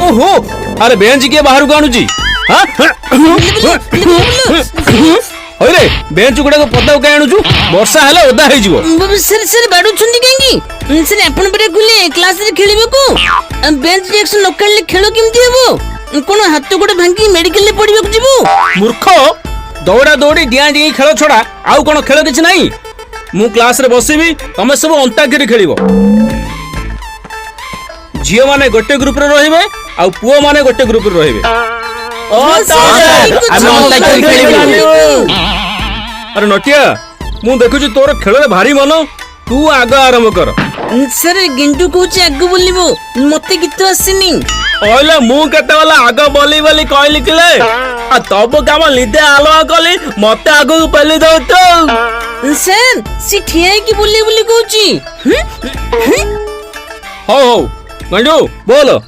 ओहो अरे बेंच के बाहर को आणुची अरे बेंच गुड़ा को पदा कहीं आणुचु वर्षा हेले ओदा हे जीवो सर सर बाडू छुंदी कांगी सर अपन परे गुले क्लास रे खेलिबो को बेंच रिएक्शन न करले खेलो केमती हेबो कोन हाथ गोड़ भांगी मेडिकल ले पड़िबो को जीवो मूर्ख दौड़ा दौड़ी डिया डिया खेल छड़ा आउ कोन खेल किछ नाही मु क्लास रे बसिबी तमे सब अंताक्षरी खेलिबो झियो माने गोटे ग्रुप रे रहिबे आ पुओ माने गोटे ग्रुप रे रहिबे अरे नटिया मु देखुची तोर खेल रे भारी मन तू आग आरंभ कर सर गिंटू कहूची आग बोलिबो मते गीत आसीनी ओले मु केते वाला आग बोली बोली कहली किले आ तब काम लिदे आलोआ कली मते आग को पहले दो तो सर सी ठिया की बोली बोली कहूची हो गंडू बोल